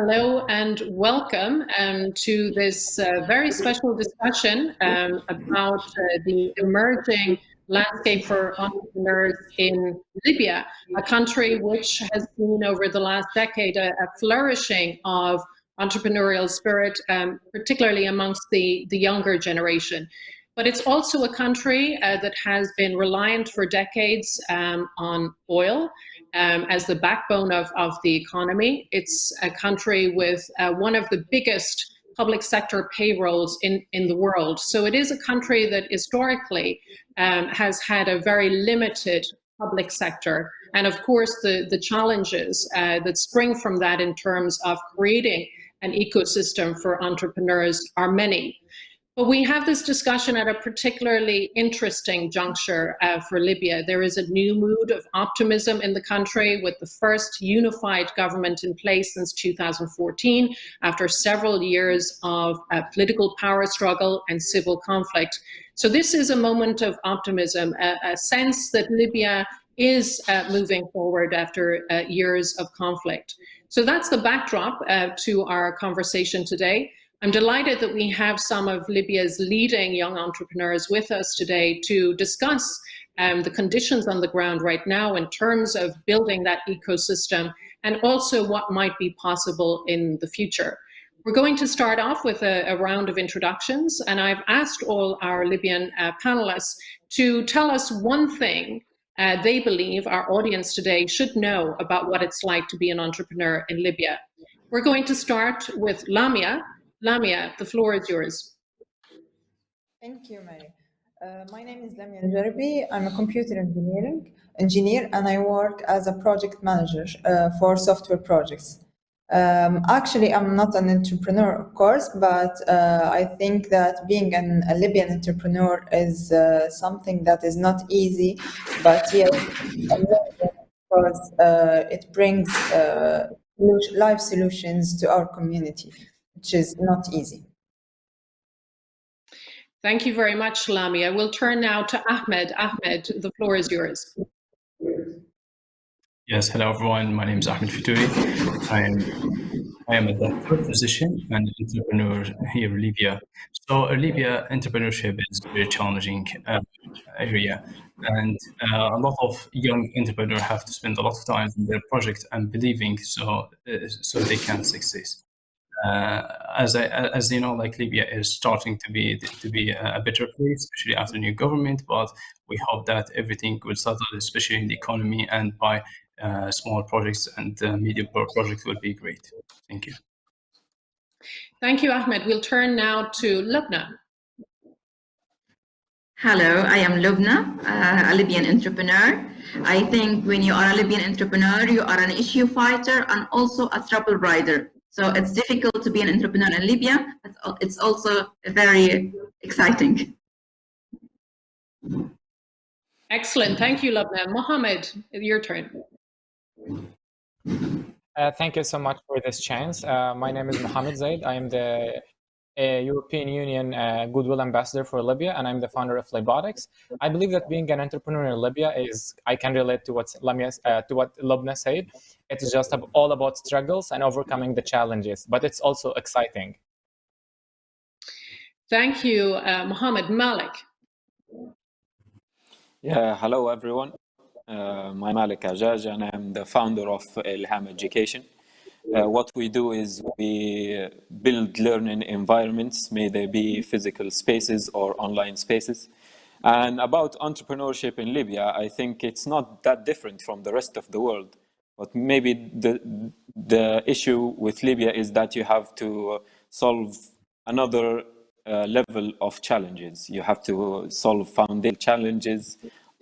Hello and welcome to this very special discussion about the emerging landscape for entrepreneurs in Libya, a country which has seen over the last decade a flourishing of entrepreneurial spirit, particularly amongst the younger generation. But it's also a country that has been reliant for decades on oil as the backbone of the economy. It's a country with one of the biggest public sector payrolls in the world. So it is a country that historically has had a very limited public sector. And of course, the challenges that spring from that in terms of creating an ecosystem for entrepreneurs are many. But we have this discussion at a particularly interesting juncture for Libya. There is a new mood of optimism in the country with the first unified government in place since 2014, after several years of political power struggle and civil conflict. So this is a moment of optimism, a sense that Libya is moving forward after years of conflict. So that's the backdrop to our conversation today. I'm delighted that we have some of Libya's leading young entrepreneurs with us today to discuss the conditions on the ground right now in terms of building that ecosystem and also what might be possible in the future. We're going to start off with a round of introductions, and I've asked all our Libyan panelists to tell us one thing they believe our audience today should know about what it's like to be an entrepreneur in Libya. We're going to start with Lamia. Lamia, the floor is yours. Thank you, Mary. My name is Lamia Jarbi. I'm a computer engineer, and I work as a project manager for software projects. Actually, I'm not an entrepreneur, of course, but I think that being a Libyan entrepreneur is something that is not easy, but yes, because it brings life solutions to our community, which is not easy. Thank you very much, Lamia. We'll turn now to Ahmed. Ahmed, the floor is yours. Yes, hello everyone. My name is Ahmed Fitouri. I am a doctor, physician, and entrepreneur here in Libya. So Libya entrepreneurship is a very challenging area, and a lot of young entrepreneurs have to spend a lot of time in their project and believing so they can succeed. As you know, like Libya is starting to be a better place, especially after new government. But we hope that everything will settle, especially in the economy, and by small projects and medium projects will be great. Thank you. Thank you, Ahmed. We'll turn now to Lubna. Hello, I am Lubna, a Libyan entrepreneur. I think when you are a Libyan entrepreneur, you are an issue fighter and also a trouble rider. So it's difficult to be an entrepreneur in Libya, but it's also very exciting. Excellent. Thank you, Lubna. Mohamed, your turn. Thank you so much for this chance. My name is Mohamed Zaid. I am the European Union Goodwill Ambassador for Libya, and I'm the founder of Libotics. I believe that being an entrepreneur in Libya I can relate to what Lubna said. It's just all about struggles and overcoming the challenges, but it's also exciting. Thank you, Mohamed. Malik. Yeah, hello everyone. I'm Malik Ajaj, and I'm the founder of Ilham Education. What we do is we build learning environments, may they be physical spaces or online spaces. And about entrepreneurship in Libya, I think it's not that different from the rest of the world. But maybe the issue with Libya is that you have to solve another level of challenges. You have to solve foundational challenges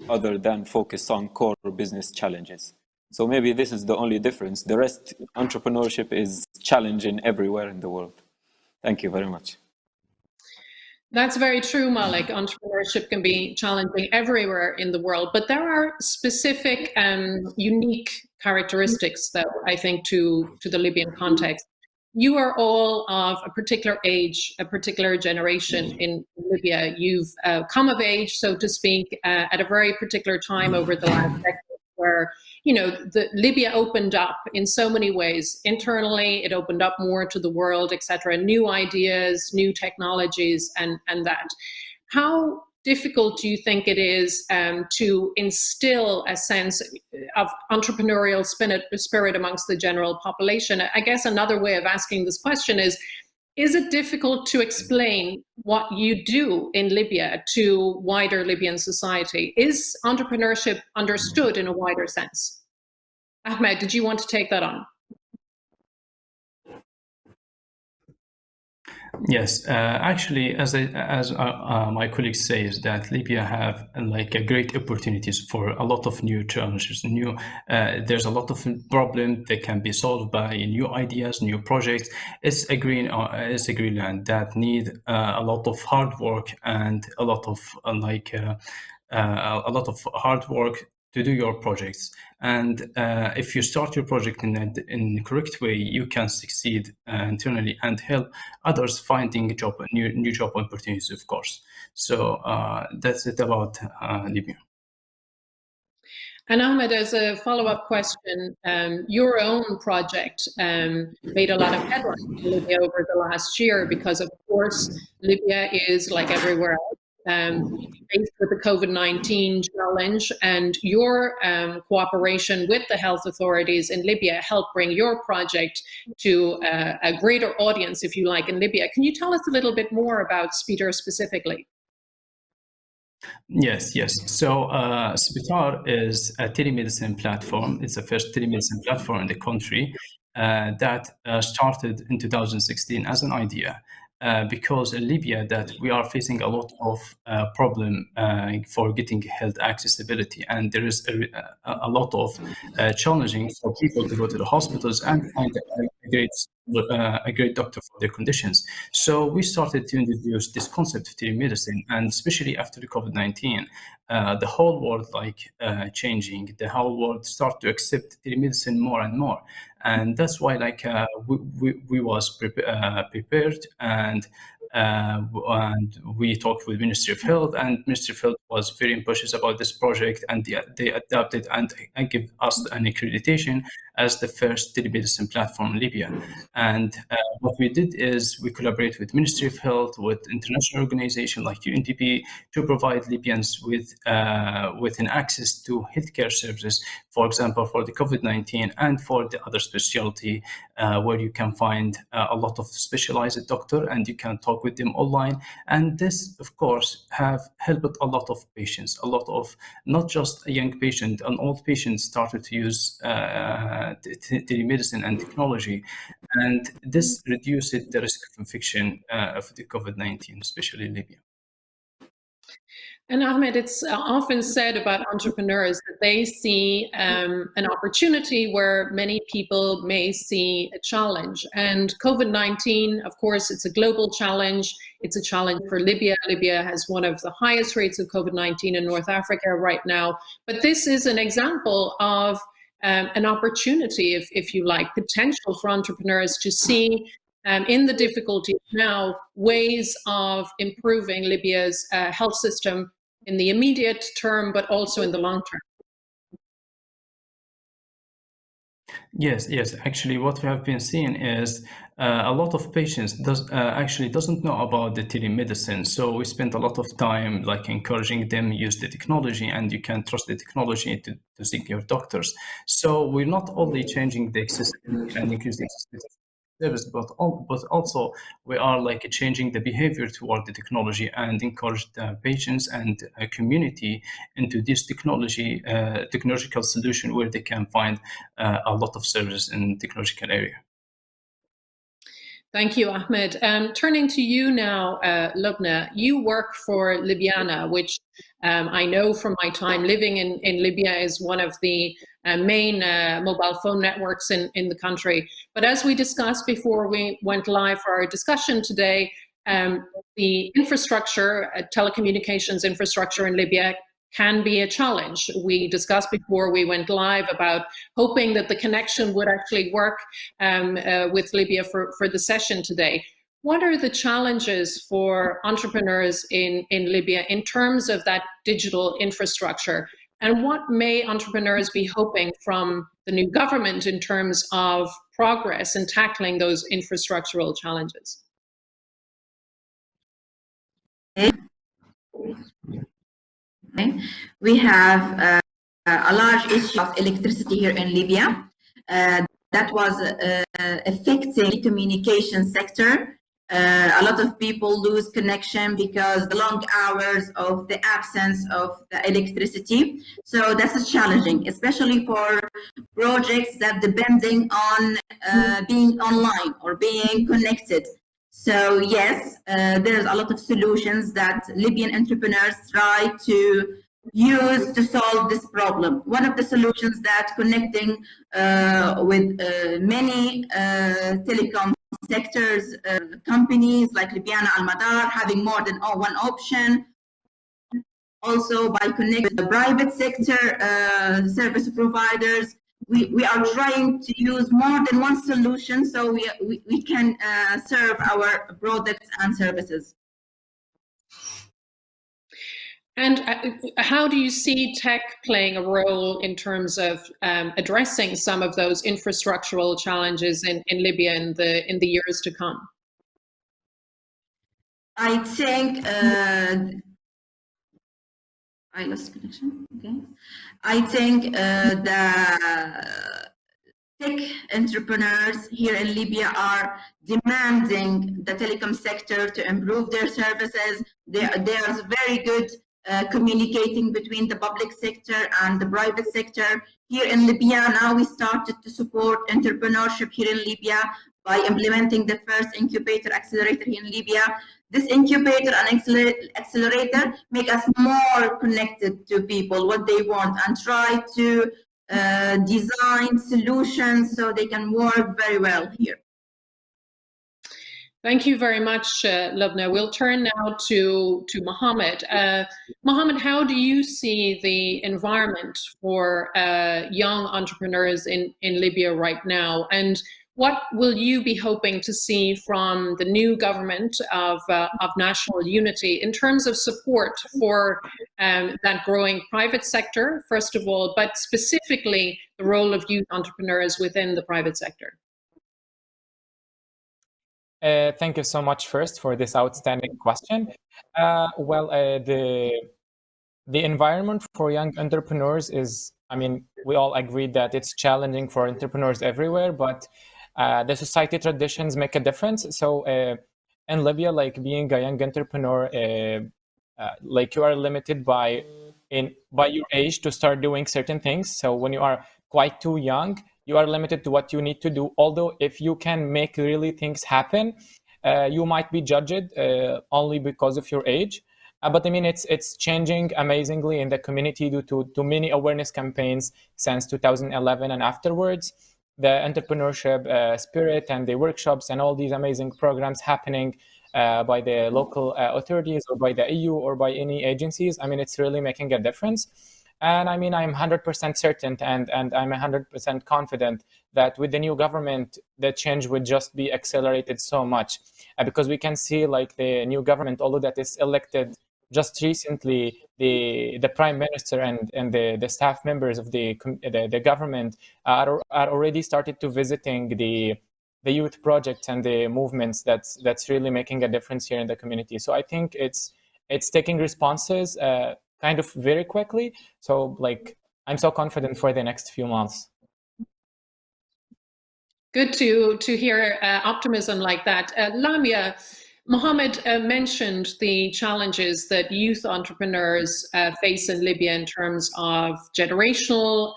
other than focus on core business challenges. So maybe this is the only difference. The rest, entrepreneurship is challenging everywhere in the world. Thank you very much. That's very true, Malik. Entrepreneurship can be challenging everywhere in the world, but there are specific and unique characteristics, though, I think, to the Libyan context. You are all of a particular age, a particular generation in Libya. You've come of age, so to speak, at a very particular time over the last decade. where, you know, Libya opened up in so many ways. Internally, it opened up more to the world, etc. New ideas, new technologies, and that. How difficult do you think it is to instill a sense of entrepreneurial spirit amongst the general population? I guess another way of asking this question is it difficult to explain what you do in Libya to wider Libyan society? Is entrepreneurship understood in a wider sense? Ahmed, did you want to take that on? Yes, actually, as my colleague says, that Libya have like a great opportunities for a lot of new challenges. There's a lot of problems that can be solved by new ideas, new projects. It's a green land that need a lot of hard work and a lot of hard work to do your projects. And if you start your project in the correct way, you can succeed internally and help others finding new job opportunities, of course. So that's it about Libya. And Ahmed, as a follow-up question, your own project made a lot of headlines in Libya over the last year because, of course, Libya is, like everywhere else, faced with the COVID-19 challenge, and your cooperation with the health authorities in Libya helped bring your project to a greater audience, if you like, in Libya. Can you tell us a little bit more about Speeder specifically? Yes. So Spitar is a telemedicine platform. It's the first telemedicine platform in the country that started in 2016 as an idea. Because in Libya that we are facing a lot of problem for getting health accessibility, and there is a lot of challenging for people to go to the hospitals and find a great doctor for their conditions. So we started to introduce this concept of telemedicine, and especially after the COVID-19, the whole world changing. The whole world start to accept telemedicine more and more, and that's why we was prepared, and we talked with Ministry of Health, and Ministry of Health was very ambitious about this project, and they adapted and give us an accreditation as the first telemedicine platform in Libya. And what we did is we collaborate with Ministry of Health, with international organizations like UNDP, to provide Libyans with an access to healthcare services, for example, for the COVID-19 and for the other specialty, where you can find a lot of specialized doctor and you can talk with them online. And this, of course, have helped a lot of patients, a lot of not just a young patient, an old patient started to use telemedicine and technology, and this reduced the risk of infection of the COVID-19, especially in Libya. And Ahmed, it's often said about entrepreneurs that they see an opportunity where many people may see a challenge. And COVID-19, of course, it's a global challenge. It's a challenge for Libya. Libya has one of the highest rates of COVID-19 in North Africa right now. But this is an example of an opportunity, if you like, potential for entrepreneurs to see in the difficulties now, ways of improving Libya's health system in the immediate term, but also in the long term. Yes. Actually, what we have been seeing is a lot of patients doesn't know about the telemedicine. So we spent a lot of time encouraging them use the technology, and you can trust the technology to seek your doctors. So we're not only changing the accessibility and increasing accessibility service, but also we are changing the behavior toward the technology and encourage the patients and community into this technological solution where they can find a lot of services in technological area. Thank you, Ahmed. Turning to you now, Lubna, you work for Libyana, which I know from my time living in Libya is one of the main mobile phone networks in the country. But as we discussed before we went live for our discussion today, the infrastructure, telecommunications infrastructure in Libya can be a challenge. We discussed before we went live about hoping that the connection would actually work with Libya for the session today. What are the challenges for entrepreneurs in Libya in terms of that digital infrastructure? And what may entrepreneurs be hoping from the new government in terms of progress in tackling those infrastructural challenges? We have a large issue of electricity here in Libya that was affecting the communication sector. A lot of people lose connection because the long hours of the absence of the electricity. So that's challenging, especially for projects that depending on being online or being connected. So yes, there's a lot of solutions that Libyan entrepreneurs try to use to solve this problem. One of the solutions that connecting with many telecom sectors, companies like Libyan Al-Madar, having more than one option. Also by connecting with the private sector service providers, we are trying to use more than one solution so we can serve our products and services. And how do you see tech playing a role in terms of addressing some of those infrastructural challenges in Libya in the years to come? I think I lost connection. Okay, I think the tech entrepreneurs here in Libya are demanding the telecom sector to improve their services. There's very good communicating between the public sector and the private sector. Here in Libya, now we started to support entrepreneurship here in Libya by implementing the first incubator accelerator here in Libya. This incubator and accelerator make us more connected to people, what they want, and try to design solutions so they can work very well here. Thank you very much, Lubna. We'll turn now to Mohamed. Mohamed, how do you see the environment for young entrepreneurs in Libya right now? And what will you be hoping to see from the new government of national unity in terms of support for that growing private sector, first of all, but specifically the role of youth entrepreneurs within the private sector? Thank you so much first for this outstanding question. The environment for young entrepreneurs is, I mean, we all agree that it's challenging for entrepreneurs everywhere, but the society traditions make a difference. So in Libya, like being a young entrepreneur, like you are limited by your age to start doing certain things. So when you are quite too young, you are limited to what you need to do. Although if you can make really things happen, you might be judged only because of your age. But I mean, it's changing amazingly in the community due to many awareness campaigns since 2011 and afterwards. The entrepreneurship spirit and the workshops and all these amazing programs happening by the local authorities or by the EU or by any agencies. I mean, it's really making a difference. And I mean, I'm 100% certain and I'm 100% confident that with the new government, the change would just be accelerated so much. Because we can see like the new government, although that is elected just recently, the prime minister and the staff members of the government are already started to visiting the youth projects and the movements that's really making a difference here in the community. So I think it's taking responses kind of very quickly. So like I'm so confident for the next few months. Good to hear optimism like that. Lamia, Mohamed mentioned the challenges that youth entrepreneurs face in Libya in terms of generational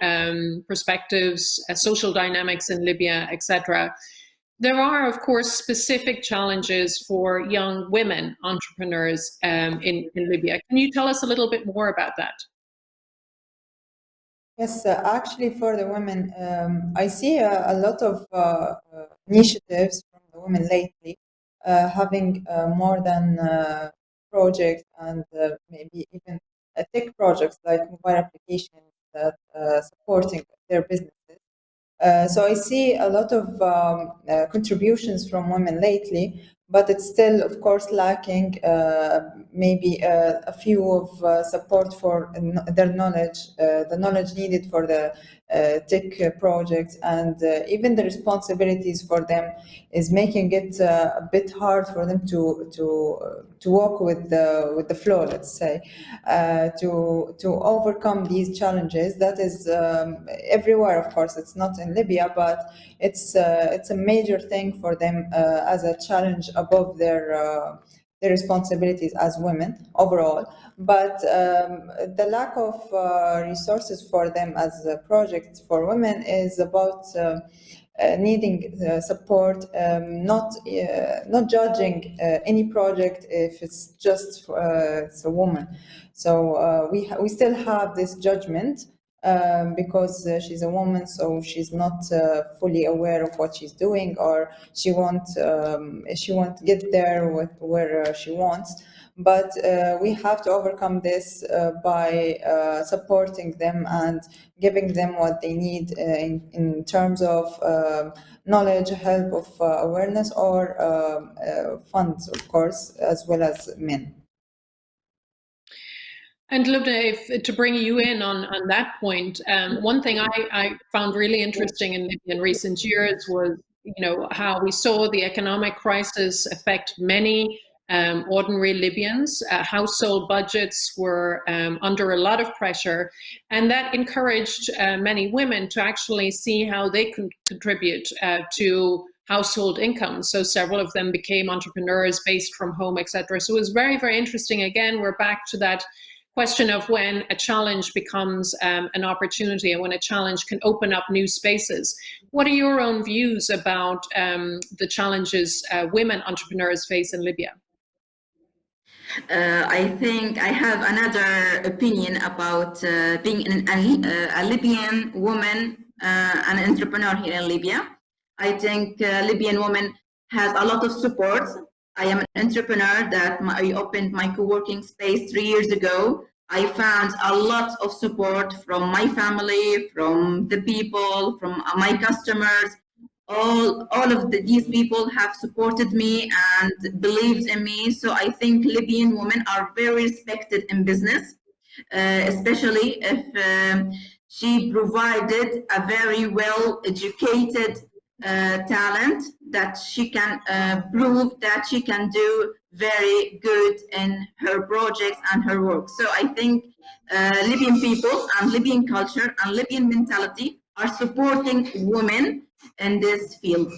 perspectives, social dynamics in Libya, etc. There are, of course, specific challenges for young women entrepreneurs in Libya. Can you tell us a little bit more about that? Yes, actually, for the women, I see a lot of initiatives from the women lately, having more than projects and maybe even tech projects like mobile applications that supporting their businesses. So I see a lot of contributions from women lately, but it's still, of course, lacking maybe a few of support for their knowledge, the knowledge needed for the tech projects, and even the responsibilities for them is making it a bit hard for them to walk with the flow, let's say, to overcome these challenges. That is everywhere, of course. It's not in Libya, but it's a major thing for them as a challenge above their responsibilities as women overall. But the lack of resources for them as a project for women is about needing support, not judging any project if it's just it's a woman. So we still have this judgment because she's a woman, so she's not fully aware of what she's doing, or she won't get there with where she wants. But we have to overcome this by supporting them and giving them what they need in terms of knowledge, help, of awareness, or funds, of course, as well as men. And Lubna, to bring you in on that point, one thing I found really interesting in recent years was, how we saw the economic crisis affect many ordinary Libyans. Household budgets were under a lot of pressure, and that encouraged many women to actually see how they could contribute to household income. So several of them became entrepreneurs based from home, etc. So it was very, very interesting. Again, we're back to that question of when a challenge becomes an opportunity, and when a challenge can open up new spaces. What are your own views about the challenges women entrepreneurs face in Libya? I think I have another opinion about being a Libyan woman, an entrepreneur here in Libya. I think Libyan woman has a lot of support. I am an entrepreneur that I opened my co-working space 3 years ago. I found a lot of support from my family, from the people, from my customers. All of these people have supported me and believed in me. So I think Libyan women are very respected in business, especially if she provided a very well educated talent that she can prove that she can do very good in her projects and her work. So I think Libyan people and Libyan culture and Libyan mentality are supporting women in this field.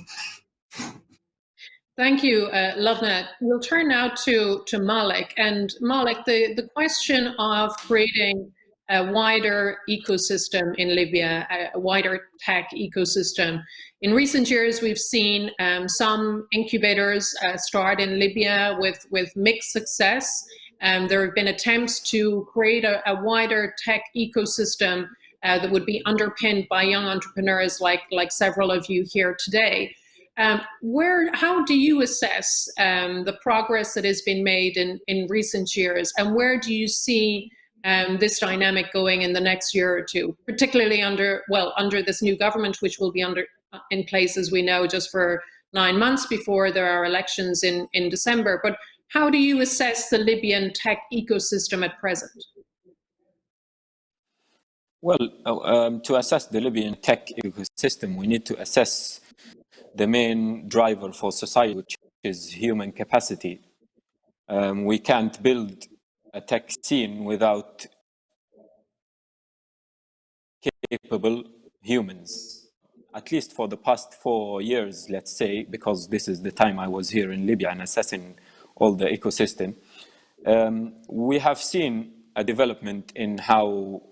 Thank you, Lubna. We'll turn now to Malik. And Malik, the question of creating a wider ecosystem in Libya, a wider tech ecosystem. In recent years, we've seen some incubators start in Libya with mixed success. There have been attempts to create a wider tech ecosystem that would be underpinned by young entrepreneurs like several of you here today. How do you assess the progress that has been made in recent years, and where do you see this dynamic going in the next year or two, particularly under this new government, which will be in place, as we know, just for 9 months before there are elections in December. But how do you assess the Libyan tech ecosystem at present? Well, to assess the Libyan tech ecosystem, we need to assess the main driver for society, which is human capacity. We can't build a tech scene without capable humans, at least for the past 4 years, let's say, because this is the time I was here in Libya and assessing all the ecosystem. We have seen a development in how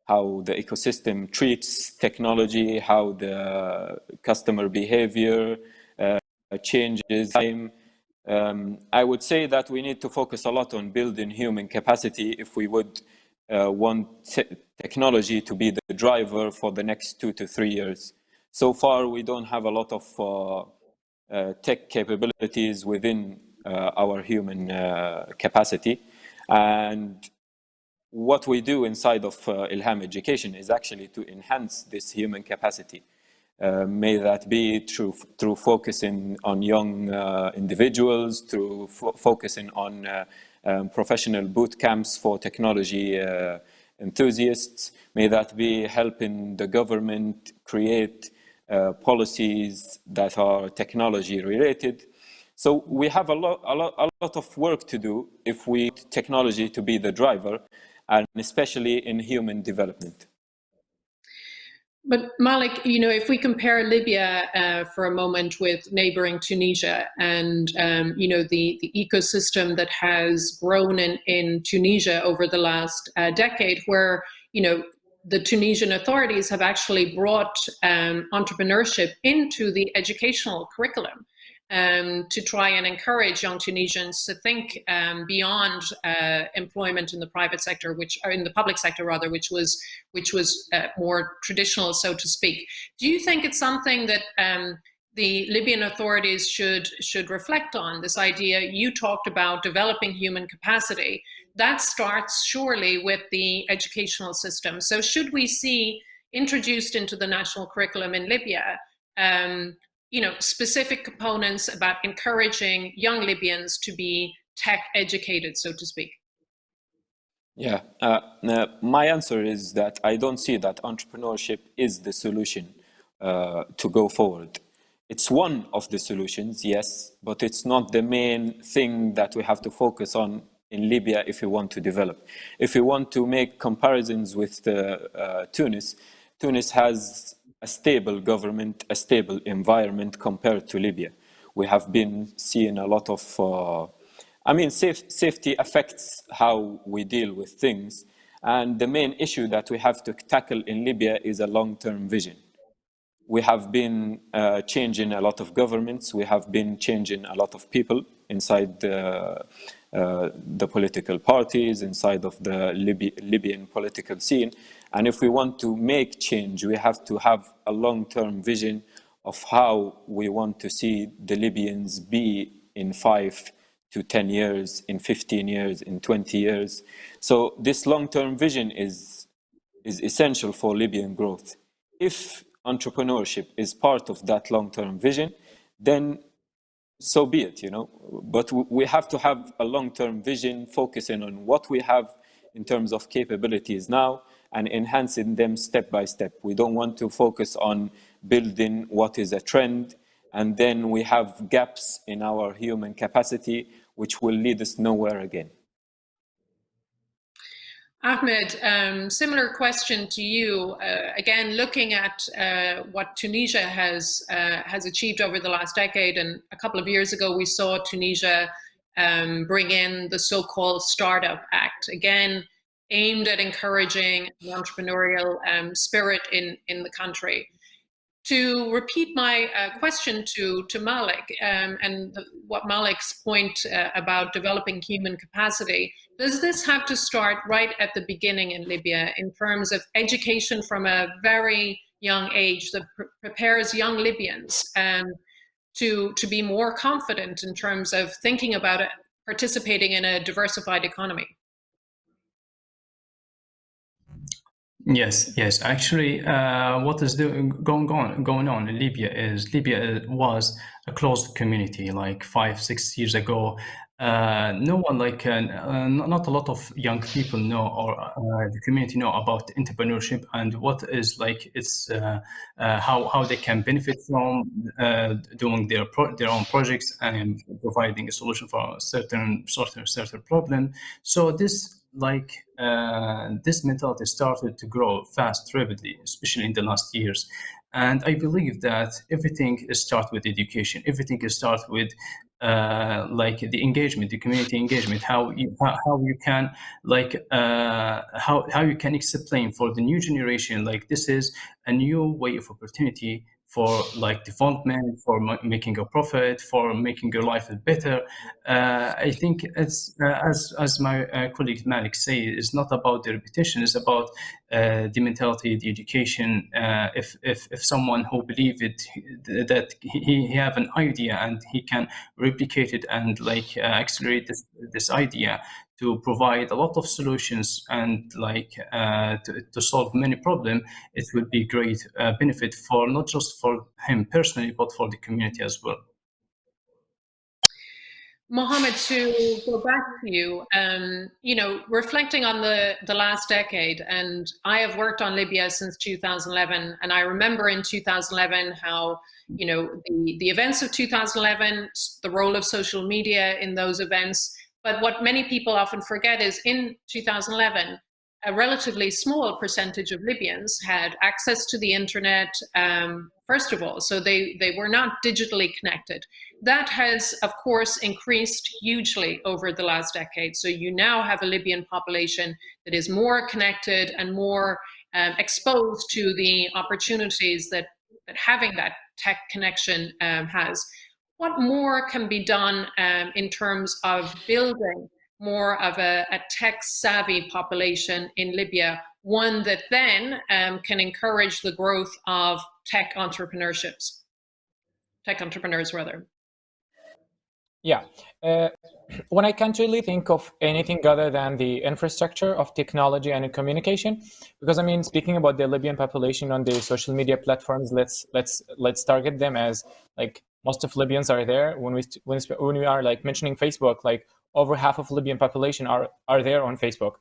the ecosystem treats technology, how the customer behavior changes. I would say that we need to focus a lot on building human capacity if we would want technology to be the driver for the next 2 to 3 years. So far, we don't have a lot of tech capabilities within our human capacity. And what we do inside of Ilham Education is actually to enhance this human capacity. May that be through focusing on young individuals, through focusing on professional boot camps for technology enthusiasts. May that be helping the government create policies that are technology related. So we have a lot of work to do if we want technology to be the driver, and especially in human development. But Malik, if we compare Libya for a moment with neighboring Tunisia and, the ecosystem that has grown in Tunisia over the last decade, where, the Tunisian authorities have actually brought entrepreneurship into the educational curriculum. To try and encourage young Tunisians to think beyond employment in the private sector, or in the public sector rather, which was more traditional, so to speak. Do you think it's something that the Libyan authorities should reflect on? This idea you talked about, developing human capacity, that starts surely with the educational system. So should we see introduced into the national curriculum in Libya specific components about encouraging young Libyans to be tech educated, so to speak? Yeah, my answer is that I don't see that entrepreneurship is the solution to go forward. It's one of the solutions, yes, but it's not the main thing that we have to focus on in Libya if we want to develop. If we want to make comparisons with Tunis, Tunis has a stable government, a stable environment compared to Libya. We have been seeing a lot of, safety affects how we deal with things. And the main issue that we have to tackle in Libya is a long-term vision. We have been changing a lot of governments. We have been changing a lot of people inside the political parties, inside of the Libyan political scene. And if we want to make change, we have to have a long-term vision of how we want to see the Libyans be in 5 to 10 years, in 15 years, in 20 years. So this long-term vision is essential for Libyan growth. If entrepreneurship is part of that long-term vision, then so be it, But we have to have a long-term vision focusing on what we have in terms of capabilities now and enhancing them step by step. We don't want to focus on building what is a trend, and then we have gaps in our human capacity, which will lead us nowhere again. Ahmed, similar question to you. Again, looking at what Tunisia has achieved over the last decade, and a couple of years ago we saw Tunisia bring in the so-called Startup Act, again aimed at encouraging the entrepreneurial spirit in the country. To repeat my question to Malik and what Malik's point about developing human capacity, does this have to start right at the beginning in Libya in terms of education from a very young age that prepares young Libyans to be more confident in terms of thinking about participating in a diversified economy? Yes. Actually, what is going on in Libya is Libya was a closed community like 5-6 years ago. No one not a lot of young people know, or the community know about entrepreneurship and what is it's how they can benefit from doing their own projects and providing a solution for a certain problem. So this this mentality started to grow fast, rapidly, especially in the last years. And I believe that everything starts with education. Everything starts with the engagement, the community engagement. How you can how you can explain for the new generation this is a new way of opportunity for development, for making a profit, for making your life better. I think it's as my colleague Malik say, it's not about the repetition, it's about the mentality, the education. If someone who believe it, that he have an idea and he can replicate it and accelerate this idea to provide a lot of solutions and to solve many problems, it would be great benefit for not just for him personally, but for the community as well. Mohamed, to go back to you, reflecting on the last decade, and I have worked on Libya since 2011, and I remember in 2011 how, the events of 2011, the role of social media in those events, but what many people often forget is in 2011, a relatively small percentage of Libyans had access to the internet, first of all, so they were not digitally connected. That has, of course, increased hugely over the last decade. So you now have a Libyan population that is more connected and more exposed to the opportunities that having that tech connection has. What more can be done in terms of building more of a tech-savvy population in Libya, one that then can encourage the growth of tech entrepreneurs rather? Yeah. When I can't really think of anything other than the infrastructure of technology and communication, because I mean, speaking about the Libyan population on the social media platforms, let's target them as like most of Libyans are there. When we are like mentioning Facebook, like over half of Libyan population are there on Facebook.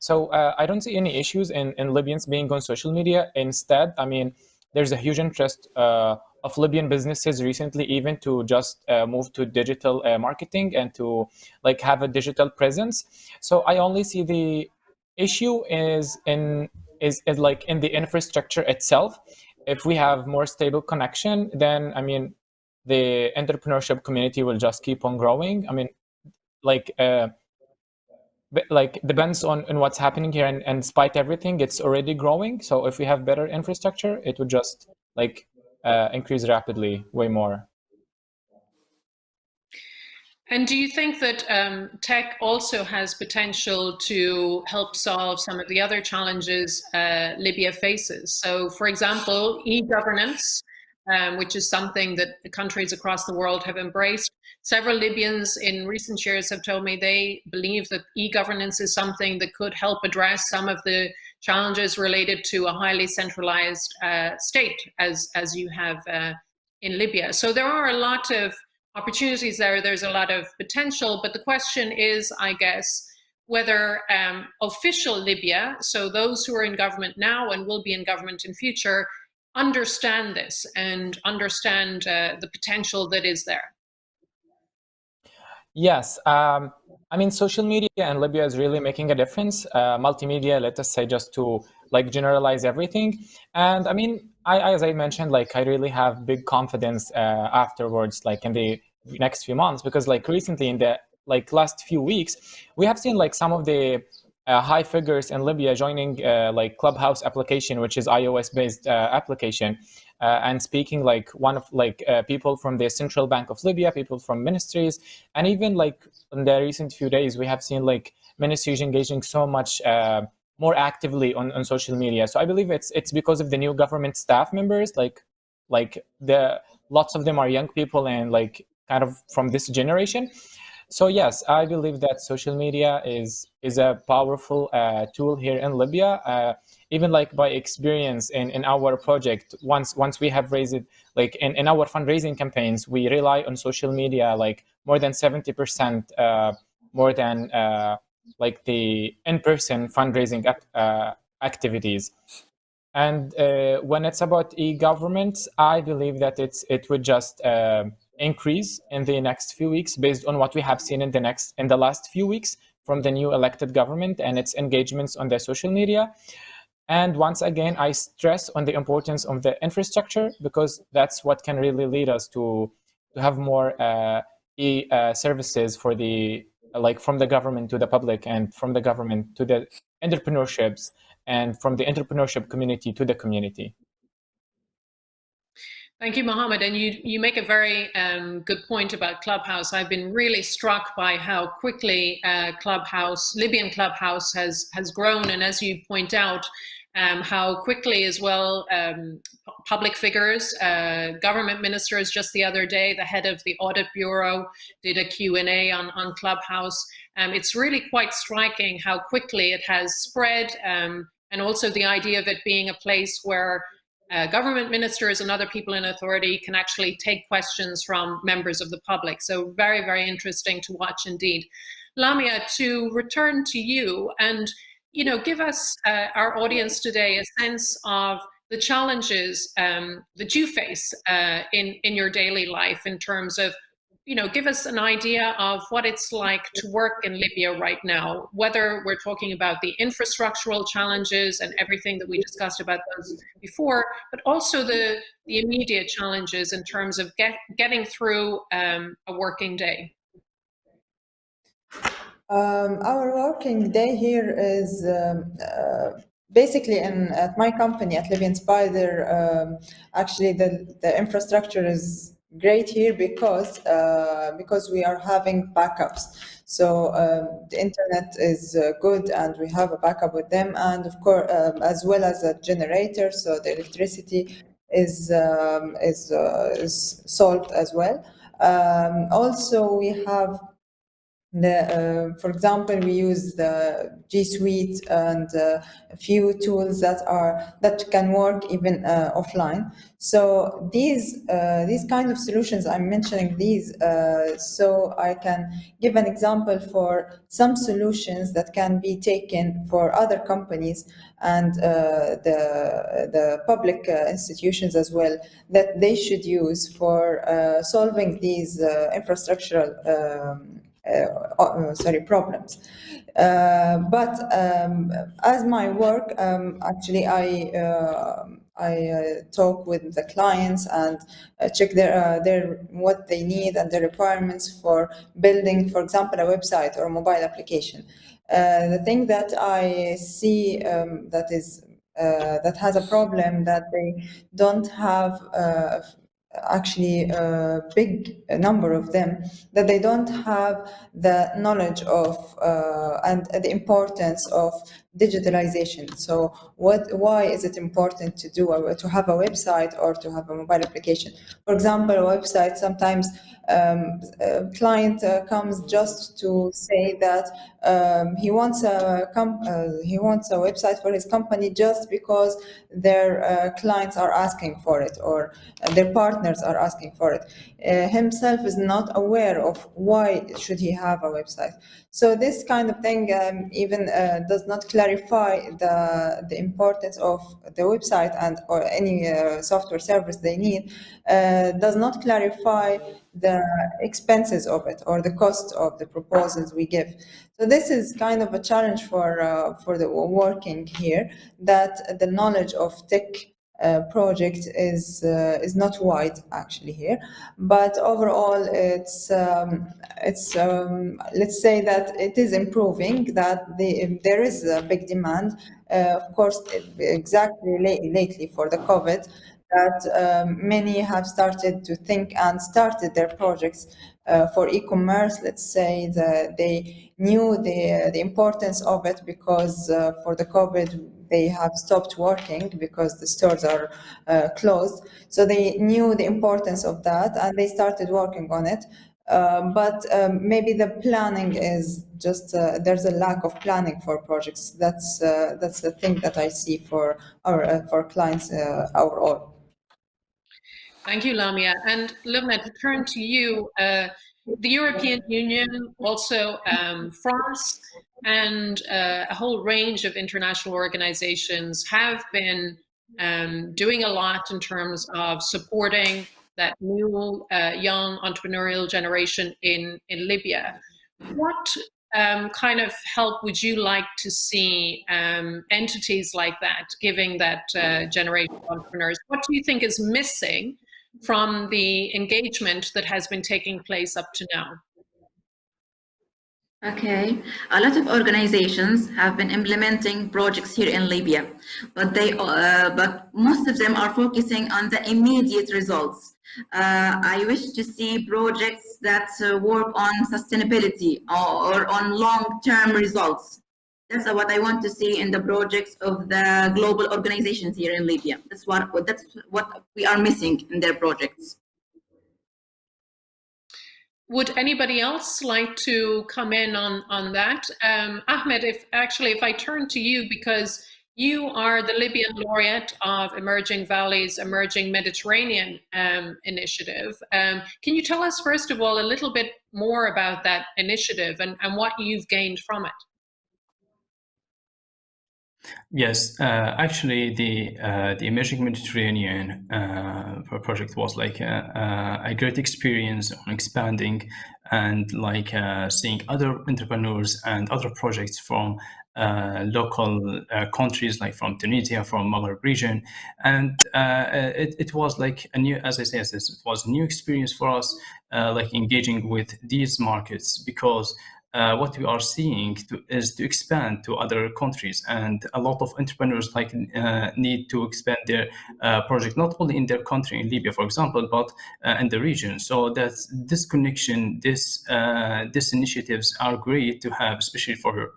So I don't see any issues in Libyans being on social media. Instead, I mean, there's a huge interest of Libyan businesses recently even to just move to digital marketing and to like have a digital presence. So I only see the issue is like in the infrastructure itself. If we have more stable connection, then I mean, the entrepreneurship community will just keep on growing. I mean, like depends on what's happening here, and despite everything, it's already growing. So if we have better infrastructure, it would just like increase rapidly, way more. And do you think that tech also has potential to help solve some of the other challenges Libya faces? So, for example, e-governance, which is something that countries across the world have embraced. Several Libyans in recent years have told me they believe that e-governance is something that could help address some of the challenges related to a highly centralized state, as you have in Libya. So there are a lot of opportunities there. There's a lot of potential, but the question is, I guess, whether official Libya, so those who are in government now and will be in government in future, understand this and understand the potential that is there. Yes, I mean, social media in Libya is really making a difference. Multimedia, let us say, just to like generalize everything. And I mean, as I mentioned, like I really have big confidence afterwards, like in the next few months, because like recently in the like last few weeks, we have seen like some of the high figures in Libya joining like Clubhouse application, which is iOS-based application, and speaking like one of like people from the Central Bank of Libya, people from ministries, and even like in the recent few days, we have seen like ministries engaging so much more actively on social media. So I believe it's because of the new government staff members, like the lots of them are young people and like kind of from this generation. So yes, I believe that social media is a powerful tool here in Libya. Even like by experience in our project, once we have raised it, like in our fundraising campaigns, we rely on social media like more than 70% more than like the in-person fundraising activities. And when it's about e-government, I believe that it would just increase in the next few weeks based on what we have seen in the last few weeks from the new elected government and its engagements on the social media. And once again, I stress on the importance of the infrastructure, because that's what can really lead us to have more services for the like from the government to the public, and from the government to the entrepreneurships, and from the entrepreneurship community to the community. Thank you, Mohamed. And you make a very good point about Clubhouse. I've been really struck by how quickly Libyan Clubhouse has grown. And as you point out, how quickly as well public figures, government ministers. Just the other day, the head of the audit bureau did a Q&A on Clubhouse. It's really quite striking how quickly it has spread, and also the idea of it being a place where government ministers and other people in authority can actually take questions from members of the public. So very, very interesting to watch indeed. Lamia, to return to you and give us, our audience today, a sense of the challenges that you face in your daily life in terms of, give us an idea of what it's like to work in Libya right now, whether we're talking about the infrastructural challenges and everything that we discussed about those before, but also the immediate challenges in terms of getting through a working day. Our working day here is basically at my company at Libyan Spider. Actually, the infrastructure is great here because we are having backups. So the internet is good, and we have a backup with them, and of course as well as a generator. So the electricity is solved as well. Also, we have for example, we use the G Suite and a few tools that can work even offline. So these kind of solutions, I'm mentioning these so I can give an example for some solutions that can be taken for other companies and the public institutions as well, that they should use for solving these infrastructural problems. But as my work, actually, I talk with the clients and check their what they need and their requirements for building, for example, a website or a mobile application. The thing that I see that has a problem, that they don't have actually a big number of them, that they don't have the knowledge of and the importance of digitalization. So why is it important to have a website or to have a mobile application? For example, a website, sometimes a client comes just to say that he wants a website for his company just because their clients are asking for it, or their partners are asking for it. Himself is not aware of why should he have a website. So this kind of thing even does not clarify the importance of the website or any software service they need, does not clarify the expenses of it or the cost of the proposals we give. So this is kind of a challenge for the working here, that the knowledge of tech project is not wide actually here, but overall it's let's say that it is improving, that there is a big demand, of course, exactly lately for the COVID, that many have started to think and started their projects for e-commerce. Let's say that they knew the importance of it, because for the COVID they have stopped working because the stores are closed. So they knew the importance of that and they started working on it. But maybe the planning is just there's a lack of planning for projects. That's the thing that I see for our clients overall. Thank you, Lamia. And Lubna, to turn to you, the European Union, also France, and a whole range of international organizations have been doing a lot in terms of supporting that new young entrepreneurial generation in Libya. What kind of help would you like to see entities like that giving that generation of entrepreneurs? What do you think is missing from the engagement that has been taking place up to now? Okay, a lot of organizations have been implementing projects here in Libya, but most of them are focusing on the immediate results. I wish to see projects that work on sustainability or on long-term results. That's what I want to see in the projects of the global organizations here in Libya. That's what we are missing in their projects. Would anybody else like to come in on that? Ahmed, if I turn to you, because you are the Libyan laureate of Emerging Valleys, Emerging Mediterranean initiative. Can you tell us, first of all, a little bit more about that initiative and what you've gained from it? Yes, actually, the Emerging Mediterranean project was like a great experience on expanding and like seeing other entrepreneurs and other projects from local countries, like from Tunisia, from Maghreb region, and it was like a new, as I said, it was a new experience for us, like engaging with these markets, because what we are seeing is to expand to other countries, and a lot of entrepreneurs like need to expand their project not only in their country, in Libya, for example, but in the region. So that's this connection, these initiatives are great to have, especially for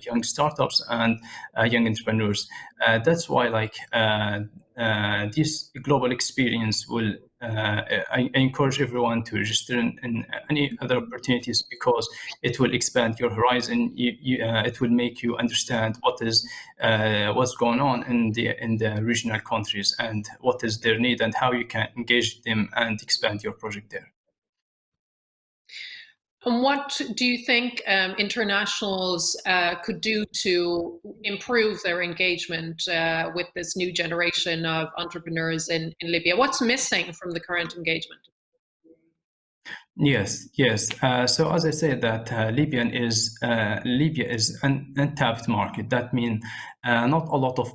young startups and young entrepreneurs. That's why like this global experience will I encourage everyone to register in any other opportunities, because it will expand your horizon. It will make you understand what's going on in the regional countries, and what is their need, and how you can engage them and expand your project there. And what do you think internationals could do to improve their engagement with this new generation of entrepreneurs in Libya? What's missing from the current engagement? Yes, yes. So as I said, that Libya is an untapped market. That means not a lot of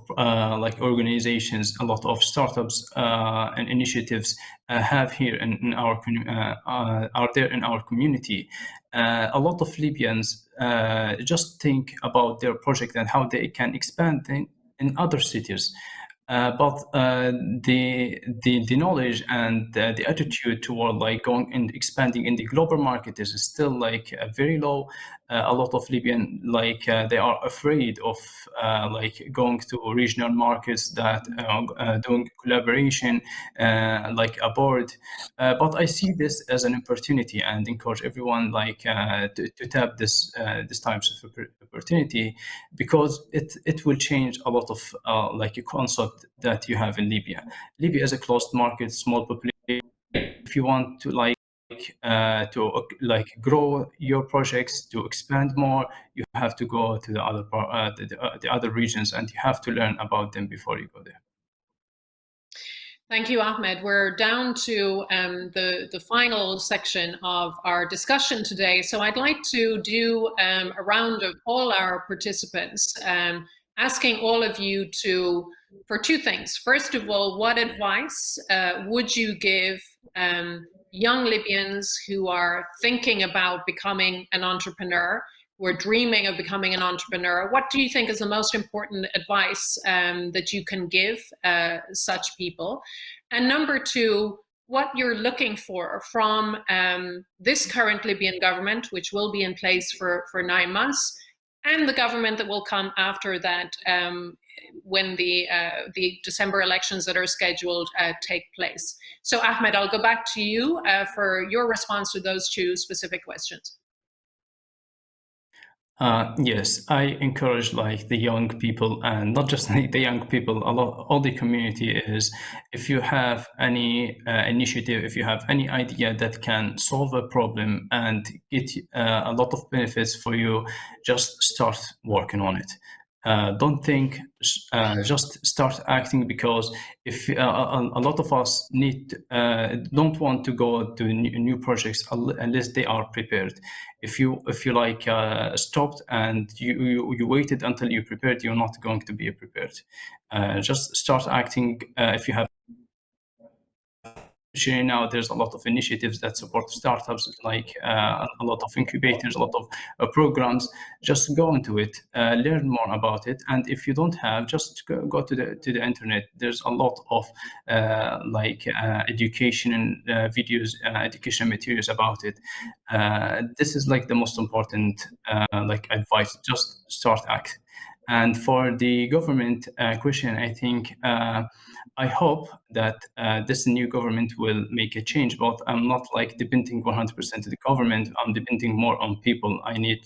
like organizations, a lot of startups and initiatives have here in our are there in our community. A lot of Libyans just think about their project and how they can expand in other cities. But the knowledge and the attitude toward like going and expanding in the global market is still like very low. A lot of Libyan like they are afraid of like going to regional markets, that doing collaboration like abroad. But I see this as an opportunity, and encourage everyone like to tap this types of opportunity, because it will change a lot of like a concept that you have in Libya. Libya is a closed market, small population. If you want to like grow your projects, to expand more, you have to go to the other the other regions, and you have to learn about them before you go there. Thank you, Ahmed. We're down to the final section of our discussion today. So I'd like to do a round of all our participants, asking all of you for two things. First of all, what advice would you give young Libyans who are thinking about becoming an entrepreneur, who are dreaming of becoming an entrepreneur? What do you think is the most important advice that you can give such people? And number two, what you're looking for from this current Libyan government, which will be in place for 9 months, and the government that will come after that when the December elections that are scheduled take place. So Ahmed, I'll go back to you for your response to those two specific questions. Yes, I encourage like the young people, and not just the young people, all the community is, if you have any initiative, if you have any idea that can solve a problem and get a lot of benefits for you, just start working on it. Don't think, just start acting, because if a lot of us don't want to go to new projects unless they are prepared. If you like stopped and you waited until you prepared, you're not going to be prepared. Just start acting. If you have especially now, there's a lot of initiatives that support startups, like a lot of incubators, a lot of programs. Just go into it, learn more about it, and if you don't have, just go to the internet. There's a lot of education and videos, education materials about it. This is like the most important advice. Just start act. And for the government question, I think I hope that this new government will make a change, but I'm not depending 100% on the government. I'm depending more on people. I need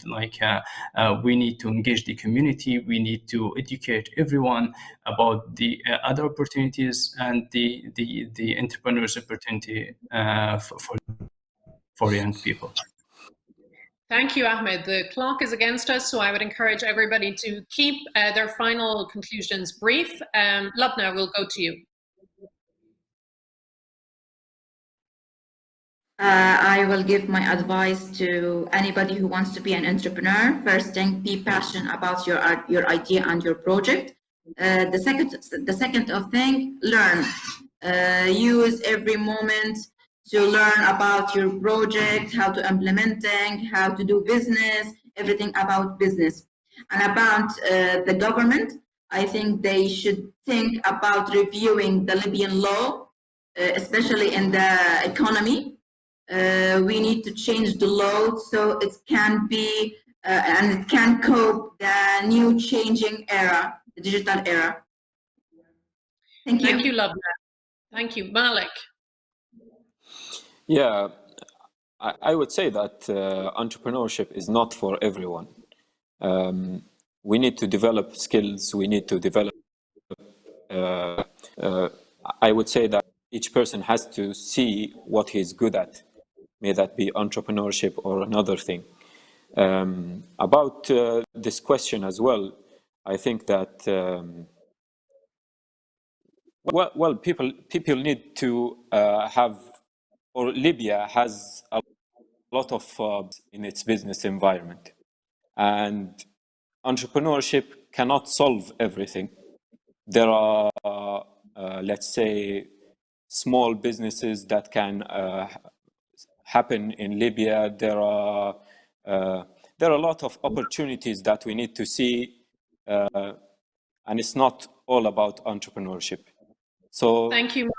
we need to engage the community. We need to educate everyone about the other opportunities and the entrepreneurs opportunity for young people. Thank you, Ahmed. The clock is against us, so I would encourage everybody to keep their final conclusions brief. Lubna, we'll go to you. I will give my advice to anybody who wants to be an entrepreneur. First thing, be passionate about your idea and your project. The second thing, learn. Use every moment to learn about your project, how to implementing, how to do business, everything about business. And about the government, I think they should think about reviewing the Libyan law, especially in the economy. We need to change the law so it can be and it can cope the new changing era, the digital era. Thank you. Thank you, Lubna. Thank you, Malik. Yeah, I would say that entrepreneurship is not for everyone. We need to develop skills. We need to develop. I would say that each person has to see what he's good at. May that be entrepreneurship or another thing. About this question as well, I think that people need to have, or Libya has a lot of in its business environment, and entrepreneurship cannot solve everything. There are, let's say, small businesses that can happen in Libya. There are a lot of opportunities that we need to see, and it's not all about entrepreneurship. So thank you.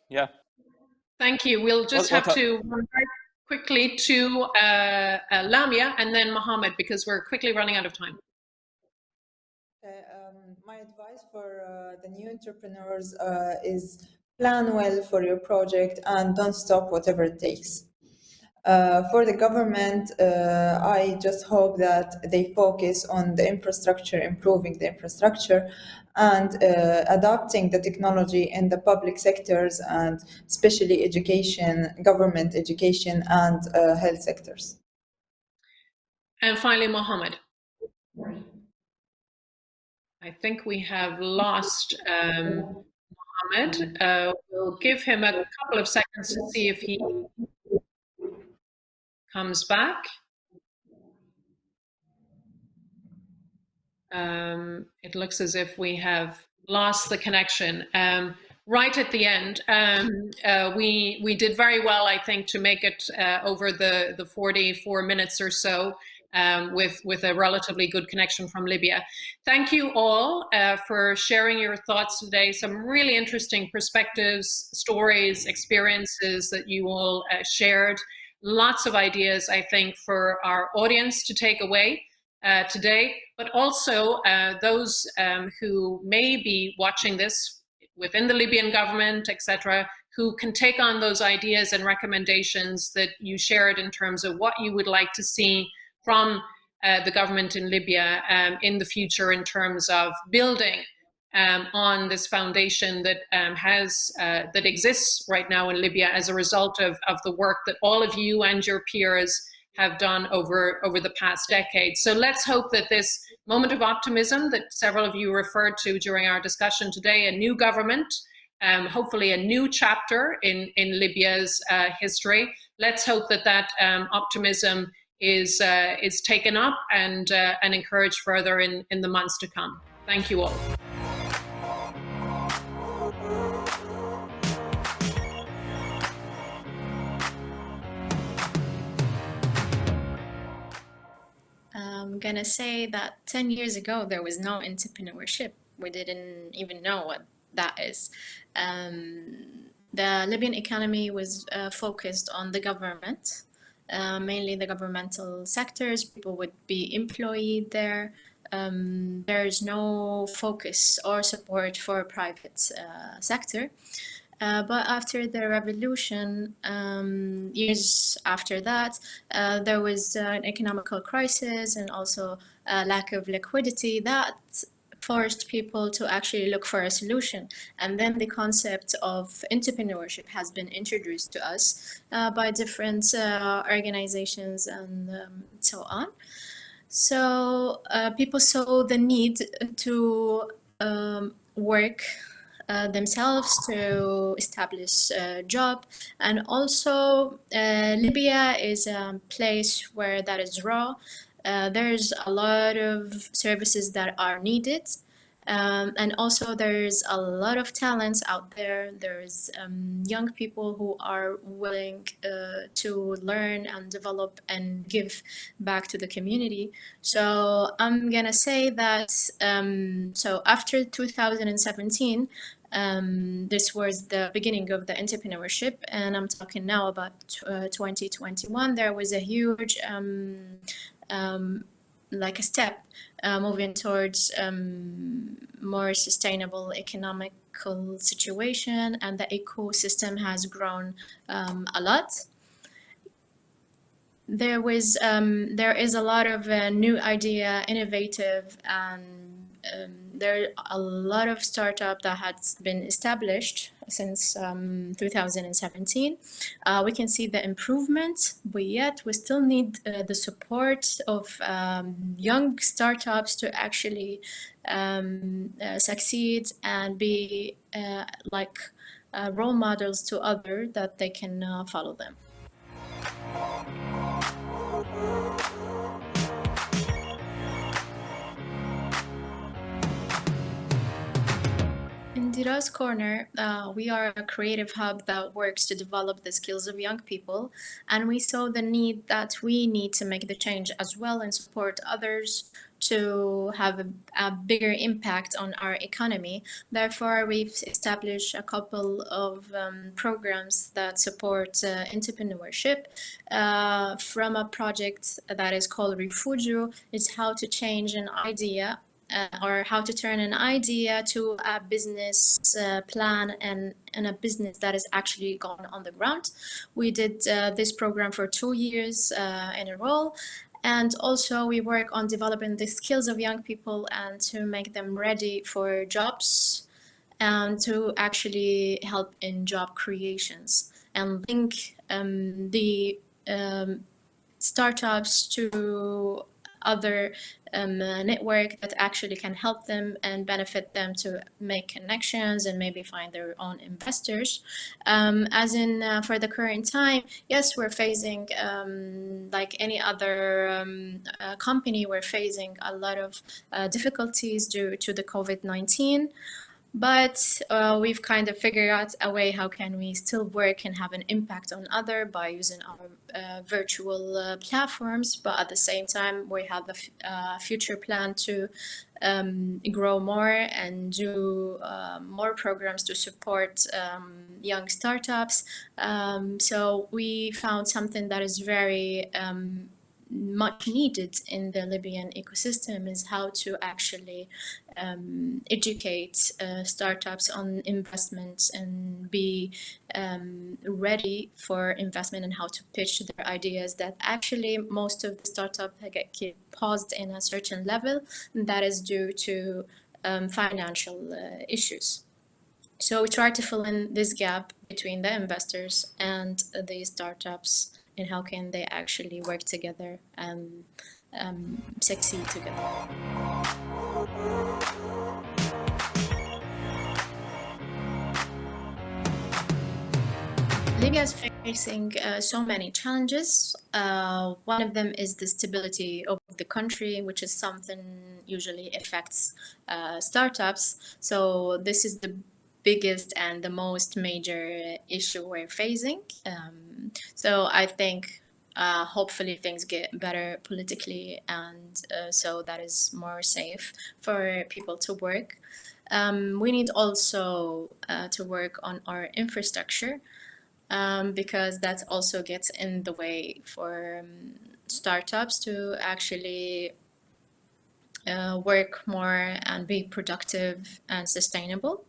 Yeah. Thank you. We'll just have to run very quickly to Lamia and then Mohamed, because we're quickly running out of time. My advice for the new entrepreneurs is plan well for your project and don't stop whatever it takes. For the government, I just hope that they focus on the infrastructure, improving the infrastructure, and adopting the technology in the public sectors, and especially education, government education, and health sectors. And finally, Mohamed. I think we have lost Mohamed. We'll give him a couple of seconds to see if he comes back. It looks as if we have lost the connection. Right at the end, we did very well, I think, to make it over the 44 minutes or so with a relatively good connection from Libya. Thank you all for sharing your thoughts today. Some really interesting perspectives, stories, experiences that you all shared. Lots of ideas, I think, for our audience to take away today, but also those who may be watching this within the Libyan government, etc., who can take on those ideas and recommendations that you shared in terms of what you would like to see from the government in Libya in the future in terms of building on this foundation that that exists right now in Libya as a result of the work that all of you and your peers have done over the past decade. So let's hope that this moment of optimism that several of you referred to during our discussion today, a new government, hopefully a new chapter in Libya's history. Let's hope that that optimism is taken up and encouraged further in the months to come. Thank you all. I'm gonna say that 10 years ago there was no entrepreneurship. We didn't even know what that is. The Libyan economy was focused on the government, mainly the governmental sectors. People would be employed there. There's no focus or support for private sector. But after the revolution, years after that, there was an economical crisis and also a lack of liquidity that forced people to actually look for a solution. And then the concept of entrepreneurship has been introduced to us by different organizations and so on. So people saw the need to work themselves to establish a job. And also Libya is a place where that is raw. There's a lot of services that are needed. And also there's a lot of talents out there. There's young people who are willing to learn and develop and give back to the community. So I'm gonna say that so after 2017, this was the beginning of the entrepreneurship, and I'm talking now about 2021. There was a huge like a step moving towards more sustainable economical situation, and the ecosystem has grown a lot. There is a lot of new idea, innovative, and there are a lot of startup that has been established since 2017. We can see the improvement, but yet we still need the support of young startups to actually succeed and be like role models to others that they can follow them. In Dira's Corner, we are a creative hub that works to develop the skills of young people, and we saw the need that we need to make the change as well and support others to have a bigger impact on our economy. Therefore, we've established a couple of programs that support entrepreneurship from a project that is called Refugio. It's how to change an idea or how to turn an idea to a business plan and a business that is actually gone on the ground. We did this program for 2 years in a row. And also we work on developing the skills of young people and to make them ready for jobs and to actually help in job creations and link the startups to other network that actually can help them and benefit them to make connections and maybe find their own investors. As in for the current time, yes, we're facing like any other company, we're facing a lot of difficulties due to the COVID-19. But we've kind of figured out a way how can we still work and have an impact on other by using our virtual platforms. But at the same time, we have a future plan to grow more and do more programs to support young startups. So we found something that is very much needed in the Libyan ecosystem is how to actually educate startups on investments and be ready for investment and how to pitch their ideas that actually most of the startups get paused in a certain level, and that is due to financial issues. So we try to fill in this gap between the investors and the startups and how can they actually work together and succeed together. Libya is facing so many challenges. One of them is the stability of the country, which is something usually affects startups. So this is the biggest and the most major issue we're facing. So I think hopefully things get better politically, and so that is more safe for people to work. We need also to work on our infrastructure, because that also gets in the way for startups to actually work more and be productive and sustainable.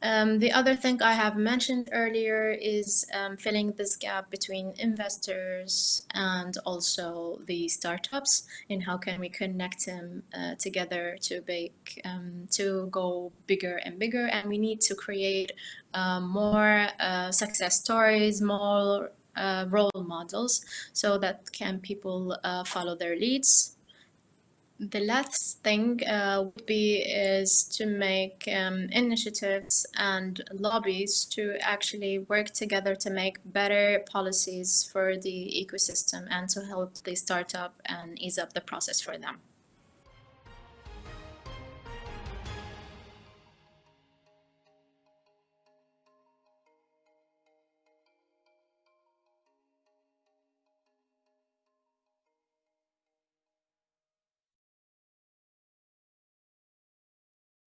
The other thing I have mentioned earlier is filling this gap between investors and also the startups, and how can we connect them together to make to go bigger and bigger. And we need to create more success stories, more role models, so that can people follow their leads. The last thing would be is to make initiatives and lobbies to actually work together to make better policies for the ecosystem and to help the startup and ease up the process for them.